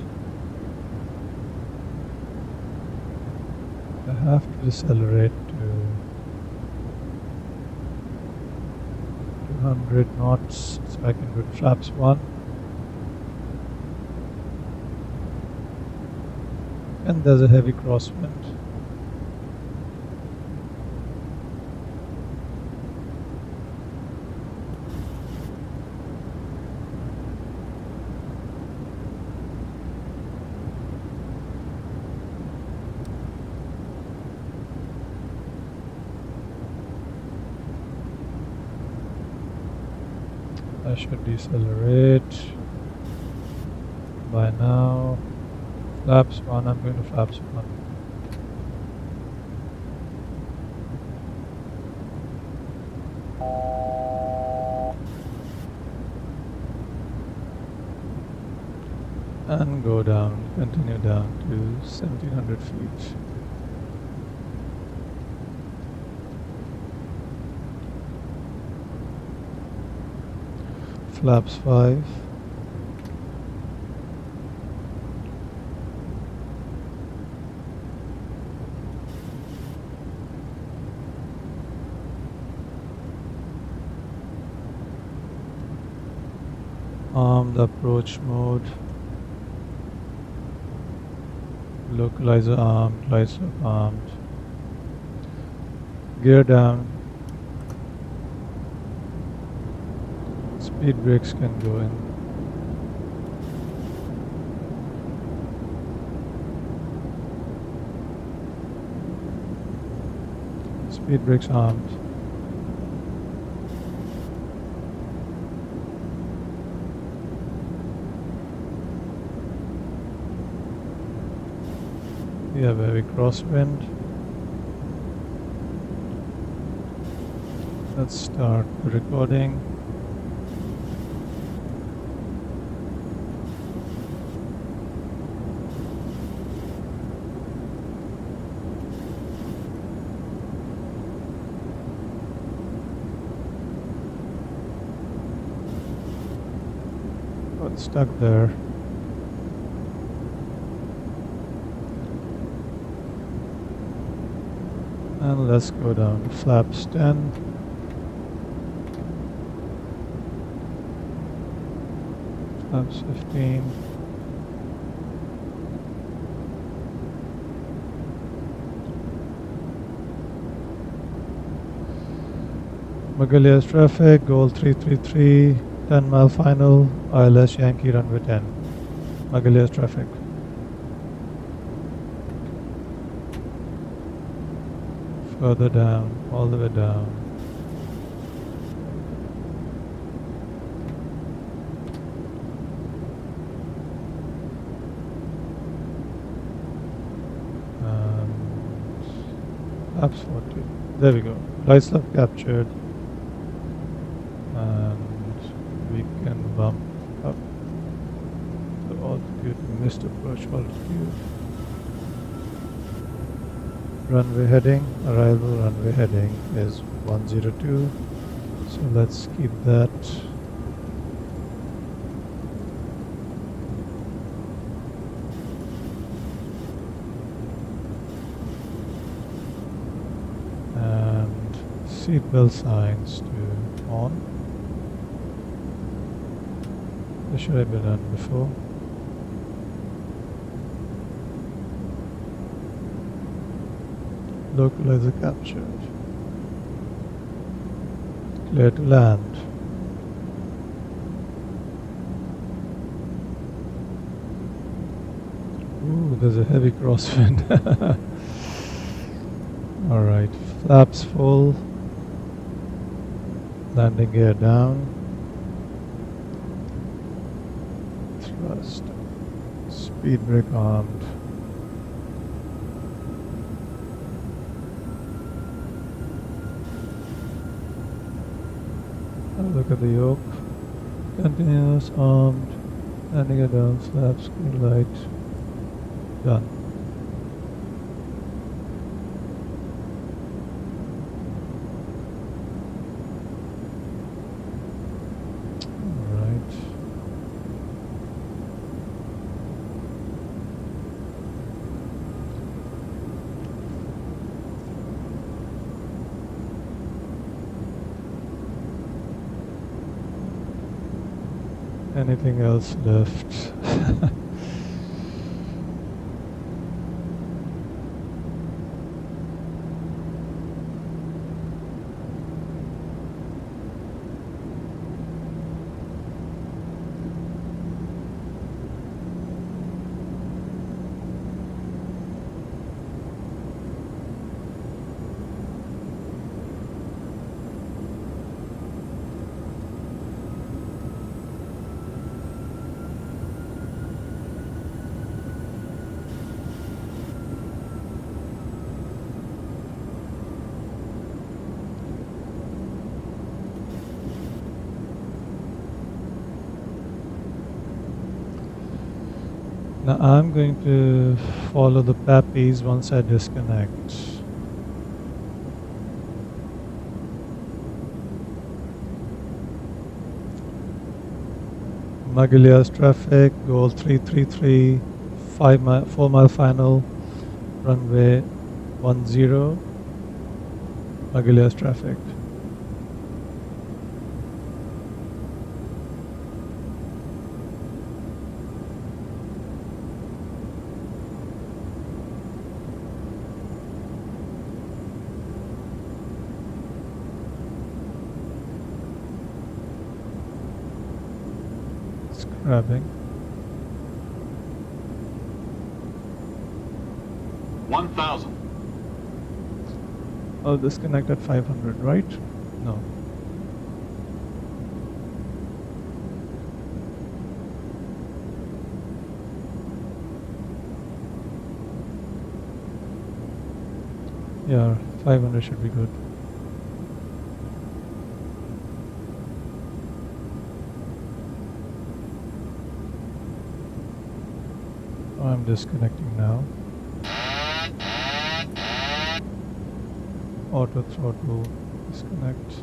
I have to decelerate to 200 knots so I can do flaps 1. And there's a heavy crosswind. I should decelerate by now. Flaps 1, I'm going to flaps 1. And go down, continue down to 1700 feet. Flaps 5. Armed approach mode. Localizer armed, glide slope armed. Gear down. Speed brakes can go in. Speed brakes armed. We have a heavy crosswind. Let's start the recording. Got stuck there. And let's go down to flaps 10. Flaps 15. Magalhães traffic, goal 333, 10 mile final, ILS Yankee runway 10. Magalhães traffic. Further down, all the way down. And flaps 40. There we go. Light slope captured. And we can bump up the altitude. We missed approach altitude. Runway heading, arrival runway heading is 102. So let's keep that. And seatbelt signs to on. This should have been done before. Localizer captured. Clear to land. Ooh, there's a heavy crosswind. Alright, flaps full. Landing gear down. Thrust. Speed brake armed. Look at the yoke. Continuous armed. Landing gear down. Flaps. Green light. Done. Alright. Anything else left? Now I'm going to follow the pappies once I disconnect. Magalhães traffic, goal 333, 4 mile final, runway 10, Magalhães traffic. Grabbing. 1,000. I'll disconnect at 500, right? No. Yeah, 500 should be good. I'm disconnecting now. Auto throttle, disconnect.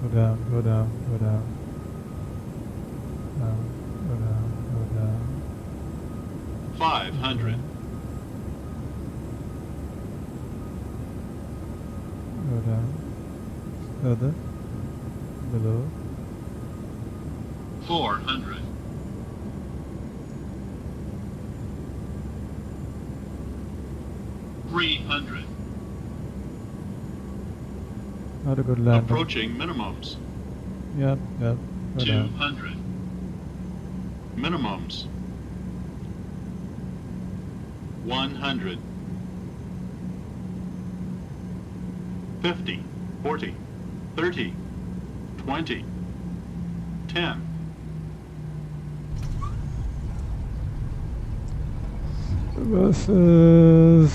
Go down, go down, go down. Down, go down, go down. 500. Go down. Further. Below. 400. 300. Not a good landing. Approaching minimums. Yep, yep. Go down. 200. Minimums. 100. 50. 40. 30. 20. 10. Versus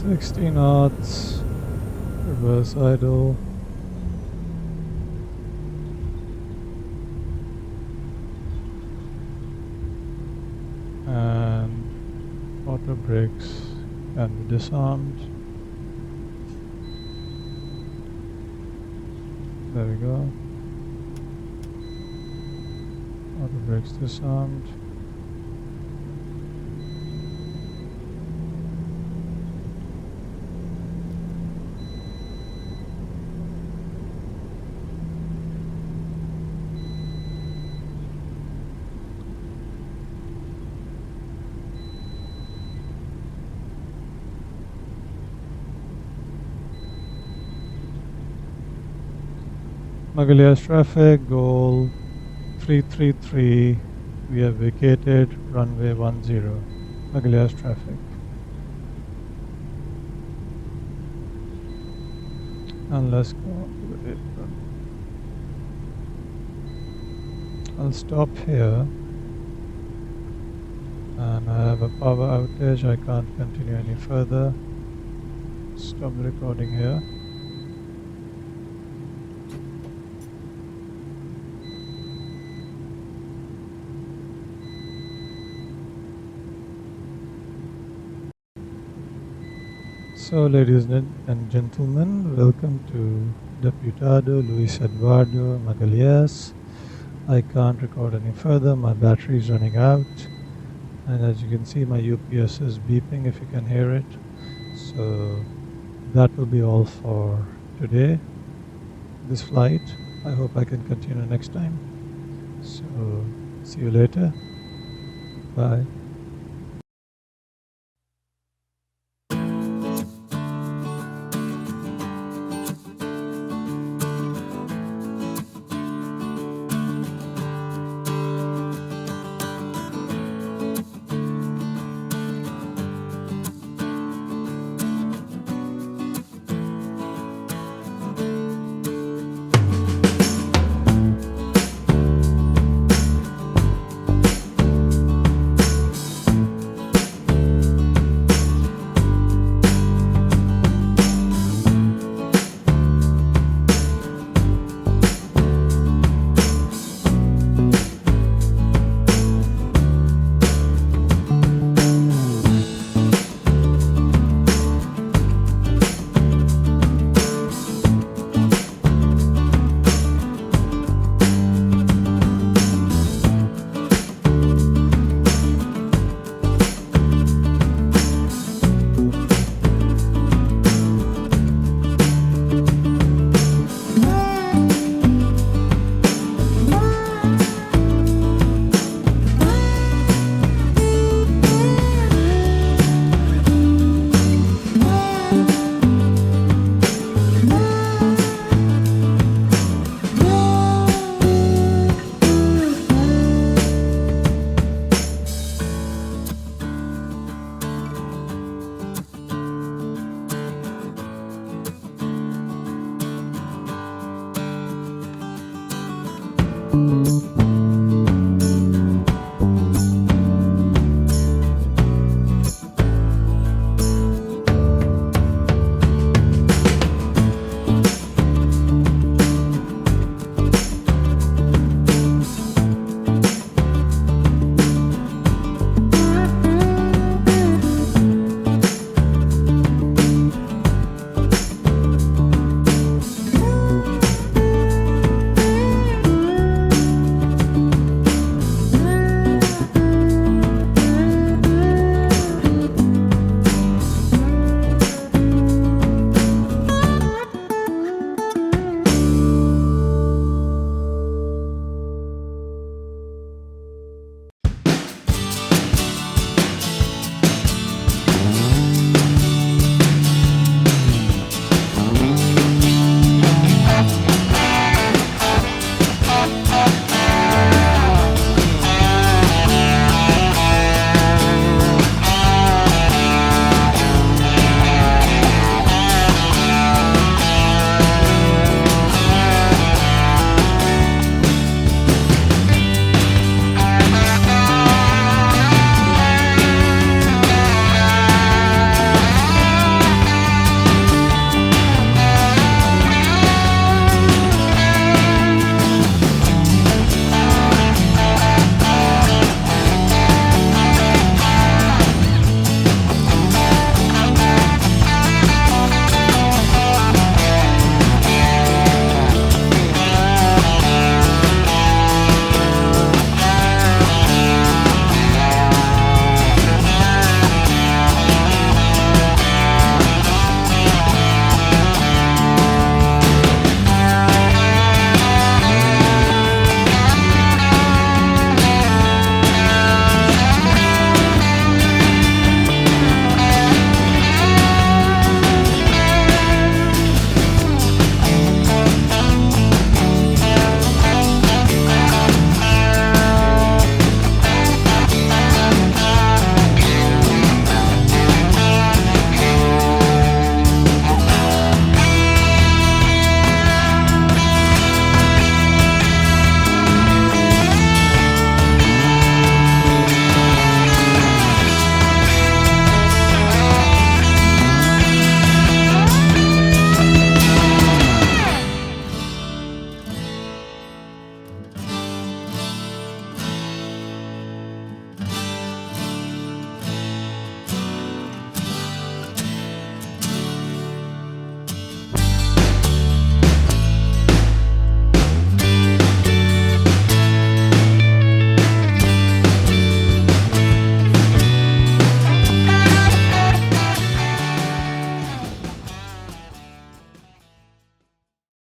60 knots, reverse idle. And auto brakes can be disarmed. There we go. Auto brakes disarmed. Magalhães traffic, goal 333, we have vacated runway 10, Magalhães traffic. And let's go to the apron. I'll stop here, and I have a power outage, I can't continue any further. Stop the recording here. So, ladies and gentlemen, welcome to Deputado, Luís, Eduardo, Magalhães. I can't record any further, my battery is running out, and as you can see my UPS is beeping if you can hear it. So that will be all for today, this flight. I hope I can continue next time. So see you later, bye.